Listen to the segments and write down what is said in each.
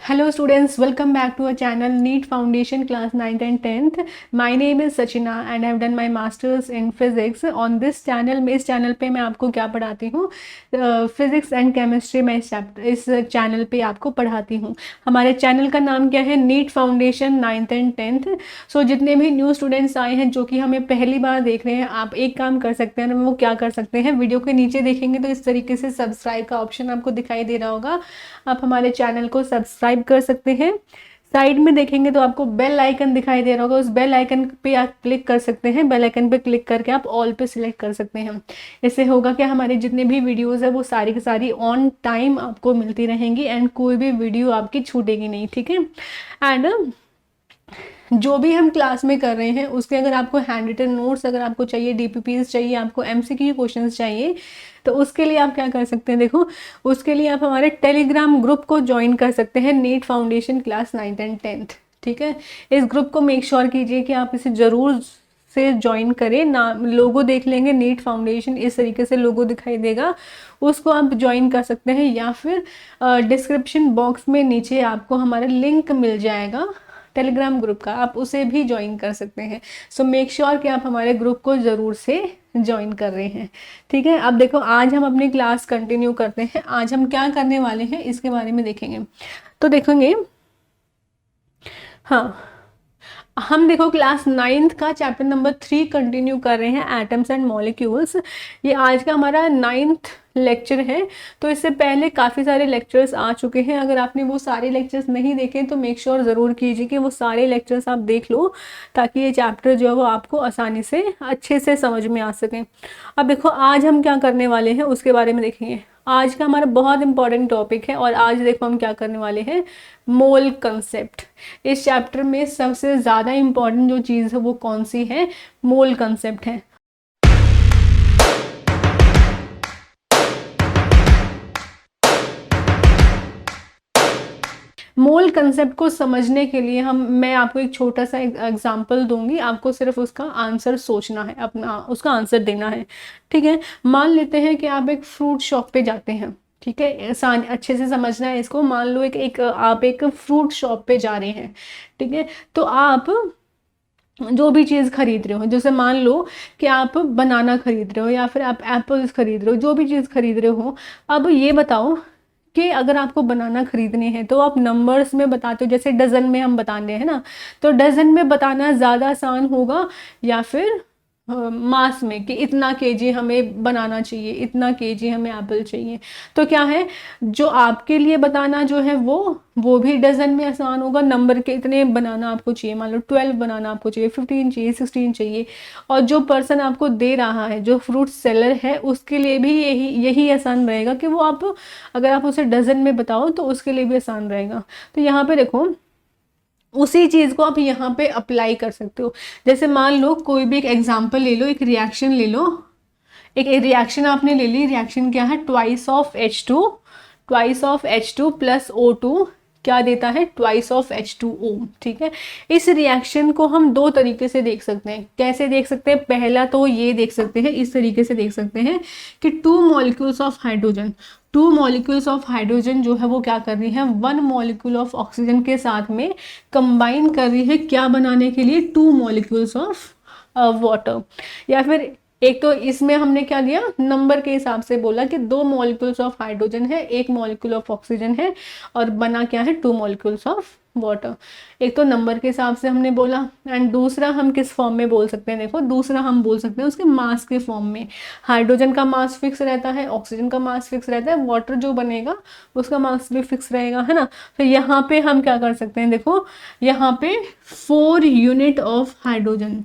Hello students, welcome back to our channel NEET Foundation class 9th and 10th. My name is Sachina and I have done my masters in physics. On this channel में इस channel पे मैं आपको क्या पढ़ाती हूँ, physics and chemistry में इस चैनल पे आपको पढ़ाती हूँ। हमारे चैनल का नाम क्या है, NEET foundation 9th and 10th। सो जितने भी न्यू स्टूडेंट्स आए हैं जो कि हमें पहली बार देख रहे हैं, आप एक काम कर सकते हैं, वो क्या कर सकते हैं, वीडियो के नीचे देखेंगे तो इस तरीके से सब्सक्राइब का ऑप्शन आपको दिखाई दे रहा होगा। आप हमारे चैनल को सब्सक्राइब कर सकते हैं। साइड में देखेंगे तो आपको बेल आइकन दिखाई दे रहा होगा, उस बेल आइकन पे आप क्लिक कर सकते हैं। बेल आइकन पे क्लिक करके आप ऑल पे सिलेक्ट कर सकते हैं। इससे होगा कि हमारे जितने भी वीडियोस है वो सारी की सारी ऑन टाइम आपको मिलती रहेंगी एंड कोई भी वीडियो आपकी छूटेगी नहीं, ठीक है। एंड जो भी हम क्लास में कर रहे हैं उसके अगर आपको हैंड रिटन नोट्स अगर आपको चाहिए, डीपीपीस चाहिए, आपको एमसीक्यू क्वेश्चंस चाहिए, तो उसके लिए आप क्या कर सकते हैं, देखो उसके लिए आप हमारे टेलीग्राम ग्रुप को ज्वाइन कर सकते हैं, NEET foundation class 9th and 10th, ठीक है। इस ग्रुप को मेक श्योर कीजिए कि आप इसे ज़रूर से ज्वाइन करें। ना लोगो देख लेंगे, नीट फाउंडेशन इस तरीके से लोगो दिखाई देगा, उसको आप ज्वाइन कर सकते हैं, या फिर डिस्क्रिप्शन बॉक्स में नीचे आपको हमारा लिंक मिल जाएगा टेलीग्राम ग्रुप का, आप उसे भी ज्वाइन कर सकते हैं। सो मेक श्योर कि आप हमारे ग्रुप को ज़रूर से ज्वाइन कर रहे हैं, ठीक है। अब देखो आज हम अपनी क्लास कंटिन्यू करते हैं। आज हम क्या करने वाले हैं इसके बारे में देखेंगे। तो देखेंगे, हाँ, हम देखो क्लास 9th का चैप्टर नंबर 3 कंटिन्यू कर रहे हैं, एटम्स एंड मॉलिक्यूल्स। ये आज का हमारा 9th लेक्चर है। तो इससे पहले काफ़ी सारे लेक्चर्स आ चुके हैं। अगर आपने वो सारे लेक्चर्स नहीं देखे तो मेक श्योर ज़रूर कीजिए कि वो सारे लेक्चर्स आप देख लो, ताकि ये चैप्टर जो है वो आपको आसानी से अच्छे से समझ में आ सकें। अब देखो आज हम क्या करने वाले हैं उसके बारे में देखेंगे। आज का हमारा बहुत इंपॉर्टेंट टॉपिक है और आज देखो हम क्या करने वाले हैं, मोल कंसेप्ट। इस चैप्टर में सबसे ज़्यादा इम्पॉर्टेंट जो चीज़ है वो कौन सी है, मोल कंसेप्ट है। मोल कंसेप्ट को समझने के लिए मैं आपको एक छोटा सा एग्जांपल दूंगी, आपको सिर्फ उसका आंसर सोचना है, अपना उसका आंसर देना है, ठीक है। मान लेते हैं कि आप एक फ्रूट शॉप पे जाते हैं, ठीक है, आसान अच्छे से समझना है इसको। मान लो आप एक फ्रूट शॉप पे जा रहे हैं, ठीक है। तो आप जो भी चीज़ खरीद रहे हो, जैसे मान लो कि आप बनाना खरीद रहे हो या फिर आप एप्पल्स खरीद रहे हो, जो भी चीज़ खरीद रहे हो, अब ये बताओ कि अगर आपको बनाना खरीदने हैं तो आप नंबर्स में बताते हो, जैसे डज़न में हम बताने हैं ना, तो डज़न में बताना ज़्यादा आसान होगा या फिर मास में कि इतना केजी हमें बनाना चाहिए, इतना केजी हमें एप्पल चाहिए। तो क्या है, जो आपके लिए बताना जो है वो भी डज़न में आसान होगा। नंबर के इतने बनाना आपको चाहिए, मान लो 12 बनाना आपको चाहिए, 15 चाहिए, 16 चाहिए। और जो पर्सन आपको दे रहा है, जो फ्रूट सेलर है, उसके लिए भी यही आसान रहेगा कि वो अगर आप उसे डज़न में बताओ तो उसके लिए भी आसान रहेगा। तो यहाँ पे देखो उसी चीज़ को आप यहाँ पे अप्लाई कर सकते हो। जैसे मान लो कोई भी एक एग्जांपल ले लो, एक रिएक्शन ले लो, एक रिएक्शन आपने ले ली। रिएक्शन क्या है, twice of H2 plus O2 क्या देता है, ट्वाइस ऑफ H2O, ठीक है। इस रिएक्शन को हम दो तरीके से देख सकते हैं। कैसे देख सकते हैं, पहला तो ये देख सकते हैं, इस तरीके से देख सकते हैं कि टू मॉलिक्यूल्स ऑफ हाइड्रोजन जो है वो क्या कर रही है, 1 मॉलिक्यूल ऑफ ऑक्सीजन के साथ में कंबाइन कर रही है, क्या बनाने के लिए, 2 मॉलिक्यूल्स ऑफ वाटर। या फिर एक तो इसमें हमने क्या दिया, नंबर के हिसाब से बोला कि 2 मॉलिक्यूल्स ऑफ हाइड्रोजन है, 1 मॉलिक्यूल ऑफ ऑक्सीजन है, और बना क्या है, 2 मॉलिक्यूल्स ऑफ वाटर। एक तो नंबर के हिसाब से हमने बोला। एंड दूसरा हम किस फॉर्म में बोल सकते हैं, देखो दूसरा हम बोल सकते हैं उसके मास के फॉर्म में। हाइड्रोजन का मास फिक्स रहता है, ऑक्सीजन का मास फिक्स रहता है, वाटर जो बनेगा उसका मास भी फिक्स रहेगा, है ना। तो यहाँ पे हम क्या कर सकते हैं, देखो यहाँ पे 4 यूनिट ऑफ हाइड्रोजन,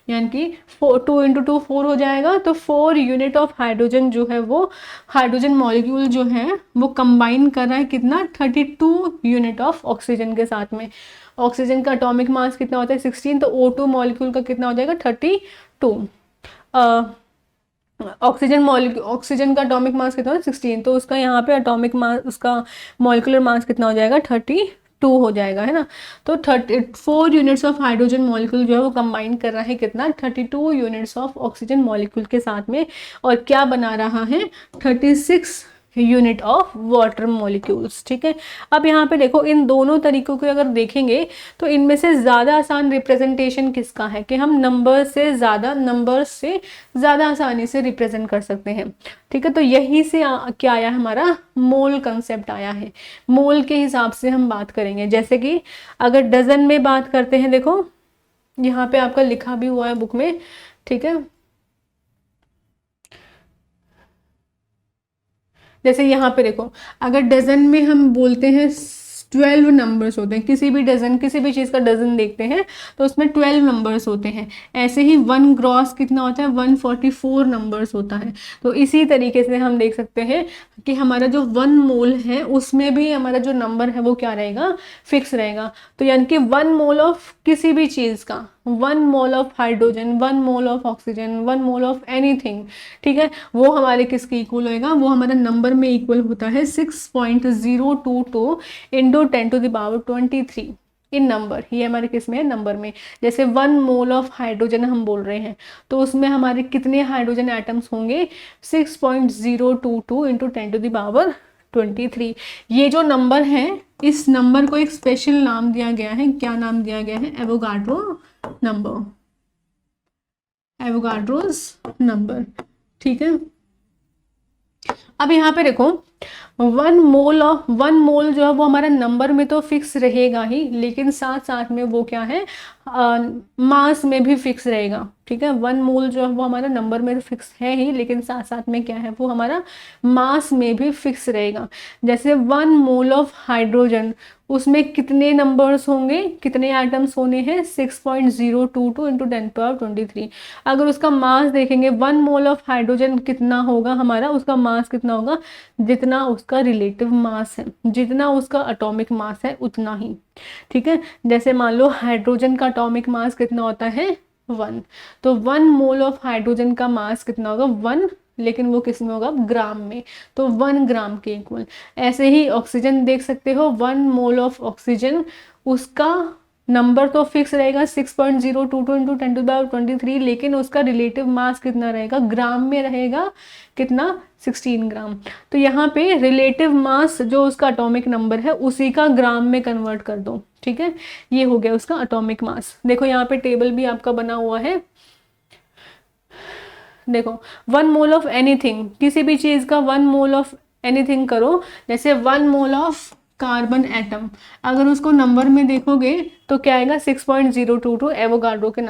यानी कि 2 × 2 4 हो जाएगा। तो 4 यूनिट ऑफ हाइड्रोजन जो है वो हाइड्रोजन मॉलिक्यूल जो है वो कंबाइन कर रहा है कितना, 32 यूनिट ऑफ ऑक्सीजन के साथ में। ऑक्सीजन का एटॉमिक मास कितना होता है, 16, तो O2 मॉलिक्यूल का कितना हो जाएगा, 32। ऑक्सीजन का एटॉमिक मास कितना है, 16, तो उसका यहाँ पे एटॉमिक मास, उसका मॉलिक्यूलर मास कितना हो जाएगा, 32 हो जाएगा, है ना। तो 4 यूनिट्स ऑफ हाइड्रोजन मॉलिक्यूल जो है वो कंबाइन कर रहा है कितना, 32 यूनिट्स ऑफ ऑक्सीजन मॉलिक्यूल के साथ में, और क्या बना रहा है, 36 यूनिट ऑफ वाटर मॉलिक्यूल्स। ठीक है, अब यहाँ पे देखो इन दोनों तरीकों को अगर देखेंगे तो इनमें से ज़्यादा आसान रिप्रेजेंटेशन किसका है कि हम नंबर से ज़्यादा आसानी से रिप्रेजेंट कर सकते हैं। ठीक है, तो यही से क्या आया, हमारा मोल कंसेप्ट आया है। मोल के हिसाब से हम बात करेंगे। जैसे कि अगर डजन में बात करते हैं, देखो यहाँ पे आपका लिखा भी हुआ है बुक में। ठीक है, जैसे यहाँ पे देखो, अगर डजन में हम बोलते हैं 12 नंबर्स होते हैं, किसी भी डजन, किसी भी चीज़ का डजन देखते हैं तो उसमें 12 नंबर्स होते हैं। ऐसे ही 1 ग्रॉस कितना होता है, 144 नंबर्स होता है। तो इसी तरीके से हम देख सकते हैं कि हमारा जो 1 मोल है उसमें भी हमारा जो नंबर है वो क्या रहेगा, फिक्स रहेगा। तो यानी कि 1 मोल ऑफ किसी भी चीज़ का, 1 mole of hydrogen, 1 mole of oxygen, 1 mole of anything, ठीक है, वो हमारे किसके इक्वल होएगा, वो हमारा नंबर में इक्वल होता है 6.022 इंटू 10⁻23 इन नंबर। ये हमारे किस में है, नंबर में। जैसे 1 मोल ऑफ हाइड्रोजन हम बोल रहे हैं तो उसमें हमारे कितने हाइड्रोजन एटम्स होंगे, 6.022 इंटू 10⁻23। ये जो नंबर है, इस नंबर को एक स्पेशल नाम दिया गया है। क्या नाम दिया गया है, एवोगाड्रो नंबर, एवोगाड्रोस नंबर। ठीक है, अब यहाँ पे देखो 1 मोल जो है वो हमारा नंबर में तो फिक्स रहेगा ही, लेकिन साथ साथ में वो क्या है, मास में भी फिक्स रहेगा। ठीक है, 1 मोल जो है वो हमारा नंबर में फिक्स है ही, लेकिन साथ साथ में क्या है, वो हमारा मास में भी फिक्स रहेगा। जैसे 1 मोल ऑफ हाइड्रोजन, उसमें कितने नंबर्स होंगे, कितने एटम्स होने हैं, 6.022 इंटू 10⁻23। अगर उसका मास देखेंगे, 1 मोल ऑफ हाइड्रोजन कितना होगा हमारा, उसका मास कितना होगा, जितना उसका रिलेटिव मास है, जितना उसका एटॉमिक मास है उतना ही। ठीक है, जैसे मान लो हाइड्रोजन का एटॉमिक मास कितना होता है, 1, तो 1 मोल ऑफ हाइड्रोजन का मास कितना होगा, 1, लेकिन वो किस में होगा, ग्राम में, तो 1 ग्राम के इक्वल। ऐसे ही ऑक्सीजन देख सकते हो, 1 मोल ऑफ ऑक्सीजन, उसका नंबर तो फिक्स रहेगा 6.022 इंटू 10⁻23, लेकिन उसका रिलेटिव मास कितना रहेगा, ग्राम में रहेगा, कितना, 16 ग्राम। तो यहाँ पे रिलेटिव मास जो उसका एटॉमिक नंबर है उसी का ग्राम में कन्वर्ट कर दो। ठीक है, ये हो गया उसका एटॉमिक मास। देखो यहाँ पे टेबल भी आपका बना हुआ है। देखो 1 मोल ऑफ एनीथिंग, किसी भी चीज़ का 1 मोल ऑफ एनीथिंग करो। जैसे 1 मोल ऑफ कार्बन एटम, अगर उसको नंबर में देखोगे तो क्या आएगा, 6.022 एवोगाड्रो के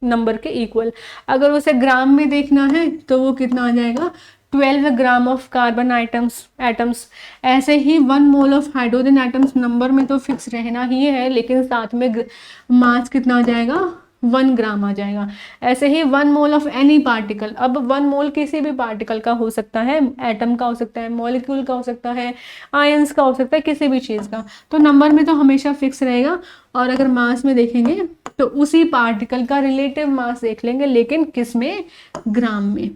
नंबर के इक्वल। अगर उसे ग्राम में देखना है तो वो कितना आ जाएगा, 12 ग्राम ऑफ कार्बन एटम्स। ऐसे ही 1 mole of hydrogen atoms number में तो फिक्स रहना ही है, लेकिन साथ में मास कितना आ जाएगा, 1 ग्राम आ जाएगा। ऐसे ही 1 मोल ऑफ एनी पार्टिकल, अब 1 मोल किसी भी पार्टिकल का हो सकता है, एटम का हो सकता है, मॉलिक्यूल का हो सकता है, आयंस का हो सकता है, किसी भी चीज़ का, तो नंबर में तो हमेशा फिक्स रहेगा। और अगर मास में देखेंगे तो उसी पार्टिकल का रिलेटिव मास देख लेंगे, लेकिन किस में, ग्राम में।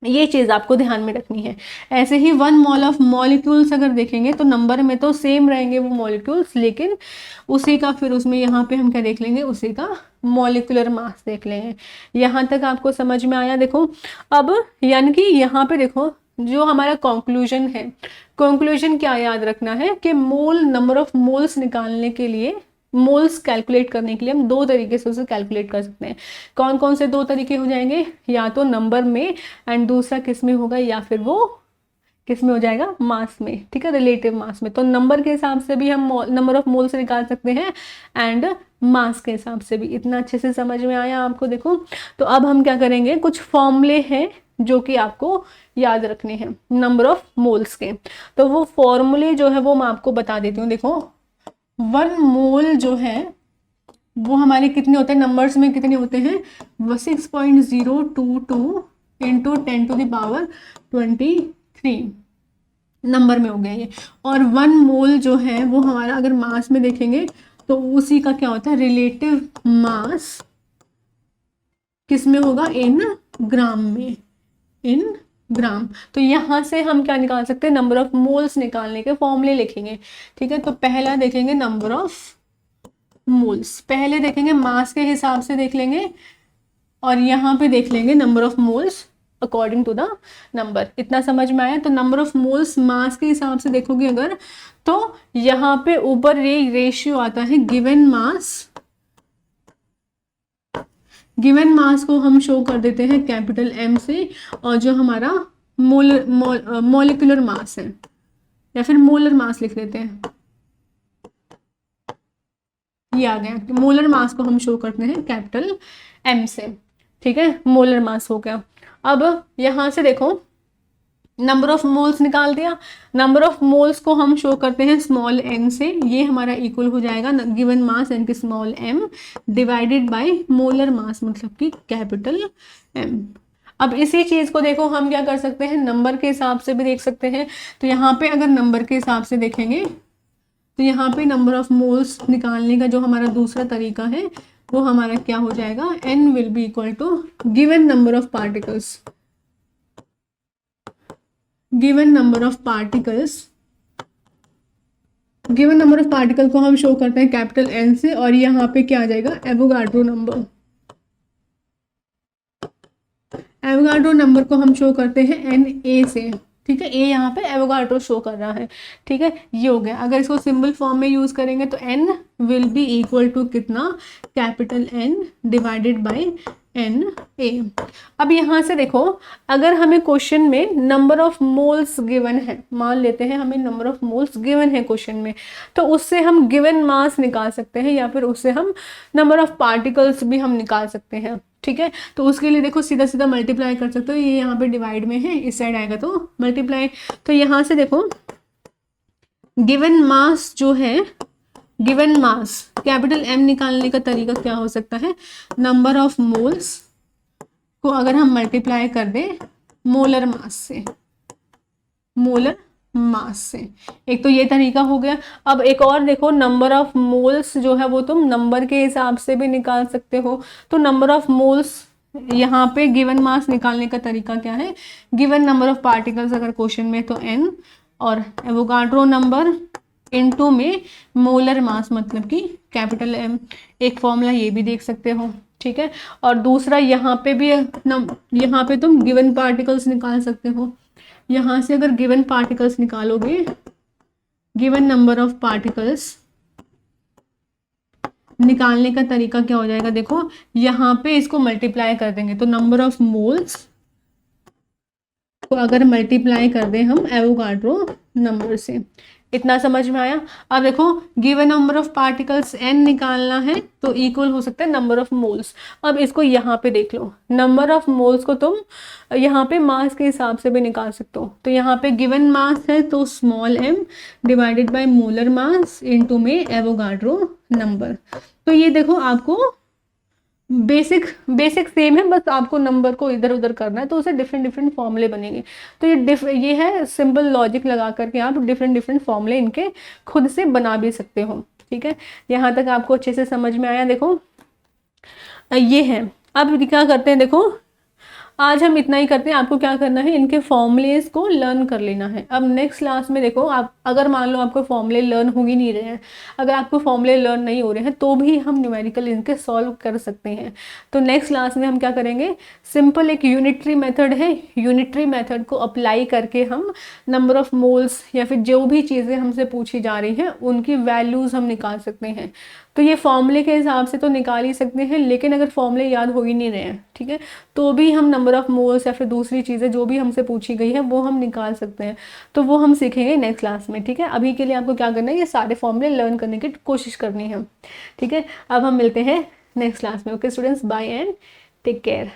ये चीज़ आपको ध्यान में रखनी है। ऐसे ही 1 मोल ऑफ मॉलिक्यूल्स अगर देखेंगे तो नंबर में तो सेम रहेंगे वो मॉलिक्यूल्स, लेकिन उसी का फिर उसमें यहाँ पे हम क्या देख लेंगे, उसी का मॉलिक्यूलर मास देख लेंगे। यहाँ तक आपको समझ में आया। देखो अब यानी कि यहाँ पे देखो जो हमारा कंक्लूजन है, कंक्लूजन क्या याद रखना है कि मोल, नंबर ऑफ मोल्स निकालने के लिए, मोल्स कैलकुलेट करने के लिए हम 2 तरीके से उसे कैलकुलेट कर सकते हैं। कौन कौन से 2 तरीके हो जाएंगे, या तो नंबर में, एंड दूसरा किस में होगा, या फिर वो किस में हो जाएगा, मास में। ठीक है, रिलेटिव मास में। तो नंबर के हिसाब से भी हम नंबर ऑफ मोल्स निकाल सकते हैं, एंड मास के हिसाब से भी। इतना अच्छे से समझ में आया आपको। देखो तो अब हम क्या करेंगे, कुछ फॉर्मूले हैं जो कि आपको याद रखने हैं नंबर ऑफ मोल्स के। तो वो फॉर्मूले जो है वो मैं आपको बता देती हूँ। देखो 1 मोल जो है वो हमारे कितने होते हैं, नंबर्स में कितने होते हैं, 6.022 इंटू 10⁻23 नंबर में हो गया ये। और 1 मोल जो है वो हमारा अगर मास में देखेंगे तो उसी का क्या होता है, रिलेटिव मास किस में होगा, इन ग्राम में, इन ग्राम। तो यहाँ से हम क्या निकाल सकते हैं, नंबर ऑफ मोल्स निकालने के फॉर्मूले लिखेंगे। ठीक है, तो पहला देखेंगे नंबर ऑफ मोल्स, पहले देखेंगे मास के हिसाब से देख लेंगे, और यहाँ पे देख लेंगे number of moles according to the number. इतना समझ में आया। तो नंबर ऑफ मोल्स मास के हिसाब से देखोगे अगर, तो यहाँ पे ऊपर ये रेशियो आता है गिवन मास। गिवन मास को हम शो कर देते हैं कैपिटल M से, और जो हमारा मोलिकुलर मास है या फिर मोलर मास लिख देते हैं, ये आ गया। मोलर मास को हम शो करते हैं कैपिटल M से, ठीक है, मोलर मास हो गया। अब यहां से देखो नंबर ऑफ मोल्स निकाल दिया, नंबर ऑफ मोल्स को हम शो करते हैं स्मॉल n से, ये हमारा इक्वल हो जाएगा गिवन मास यानी कि small m divided by molar mass मतलब कि कैपिटल M। अब इसी चीज को देखो हम क्या कर सकते हैं, नंबर के हिसाब से भी देख सकते हैं। तो यहाँ पे अगर नंबर के हिसाब से देखेंगे तो यहाँ पे नंबर ऑफ मोल्स निकालने का जो हमारा दूसरा तरीका है वो हमारा क्या हो जाएगा, n will be equal to given number of particles, given number of particles, given number of particle को हम शो करते हैं कैपिटल N से, और यहाँ पे क्या आ जाएगा, एवोगाड्रो नंबर। एवोगाड्रो नंबर को हम शो करते हैं Na से, ठीक है, ए यहाँ पे एवोगाड्रो शो कर रहा है, ठीक है, ये हो गया। अगर इसको सिंबल फॉर्म में यूज करेंगे तो n will be equal to कितना, capital N divided by Na। अब यहाँ से देखो अगर हमें क्वेश्चन में नंबर ऑफ मोल्स गिवन है, मान लेते हैं हमें नंबर ऑफ मोल्स गिवन है क्वेश्चन में, तो उससे हम गिवन मास निकाल सकते हैं या फिर उससे हम नंबर ऑफ पार्टिकल्स भी हम निकाल सकते हैं, ठीक है। तो उसके लिए देखो सीधा सीधा मल्टीप्लाई कर सकते हो, ये यहाँ पे डिवाइड में है, इस साइड आएगा तो मल्टीप्लाई। तो यहाँ से देखो गिवन मास जो है, गिवन मास कैपिटल M निकालने का तरीका क्या हो सकता है, नंबर ऑफ मोल्स को अगर हम मल्टीप्लाई कर दें मोलर मास से, मोलर मास से, एक तो ये तरीका हो गया। अब एक और देखो नंबर ऑफ मोल्स जो है वो तुम नंबर के हिसाब से भी निकाल सकते हो। तो नंबर ऑफ मोल्स यहाँ पे गिवन मास निकालने का तरीका क्या है, गिवन नंबर ऑफ पार्टिकल्स अगर क्वेश्चन में तो n, और एवोगाड्रो नंबर इनटू में मोलर मास मतलब कि कैपिटल M। एक फॉर्मूला ये भी देख सकते हो, ठीक है। और दूसरा यहाँ पे भी यहाँ पे तुम गिवन पार्टिकल्स निकाल सकते हो। यहाँ से अगर गिवन पार्टिकल्स निकालोगे, गिवन नंबर ऑफ पार्टिकल्स निकालने का तरीका क्या हो जाएगा, देखो यहाँ पे इसको मल्टीप्लाई कर देंगे तो नंबर ऑफ मोल्स को अगर मल्टीप्लाई कर दें हम एवोगाड्रो नंबर से। इतना समझ में आया। अब देखो given number of particles n निकालना है तो इक्वल हो सकता है नंबर ऑफ मोल्स। अब इसको यहाँ पे देख लो, नंबर ऑफ मोल्स को तुम यहाँ पे मास के हिसाब से भी निकाल सकते हो। तो यहाँ पे गिवन मास है तो small m divided by molar mass into में एवोगाड्रो नंबर। तो ये देखो आपको बेसिक सेम है, बस आपको नंबर को इधर उधर करना है तो उसे डिफरेंट फॉर्मूले बनेंगे। तो ये है सिंपल लॉजिक लगा करके आप डिफरेंट फॉर्मूले इनके खुद से बना भी सकते हो, ठीक है। यहाँ तक आपको अच्छे से समझ में आया। देखो ये है, अब क्या करते हैं, देखो आज हम इतना ही करते हैं। आपको क्या करना है, इनके फॉर्मूलेज को लर्न कर लेना है। अब नेक्स्ट क्लास में देखो आप अगर मान लो आपको फॉर्मूले लर्न हो ही नहीं रहे हैं, अगर आपको फॉर्मूले लर्न नहीं हो रहे हैं तो भी हम न्यूमेरिकल इनके सॉल्व कर सकते हैं। तो नेक्स्ट क्लास में हम क्या करेंगे, सिंपल एक यूनिटरी मेथड है, यूनिटरी मेथड को अप्लाई करके हम नंबर ऑफ मोल्स या फिर जो भी चीज़ें हमसे पूछी जा रही हैं उनकी वैल्यूज़ हम निकाल सकते हैं। तो ये फॉर्मूले के हिसाब से तो निकाल ही सकते हैं, लेकिन अगर फॉर्मूले याद हो ही नहीं रहे हैं, ठीक है, तो भी हम नंबर ऑफ मोल्स या फिर दूसरी चीज़ें जो भी हमसे पूछी गई है वो हम निकाल सकते हैं। तो वो हम सीखेंगे नेक्स्ट क्लास में, ठीक है। अभी के लिए आपको क्या करना है, ये सारे फॉर्मूले लर्न करने की कोशिश करनी है, ठीक है। अब हम मिलते हैं नेक्स्ट क्लास में। Okay students, bye and take care.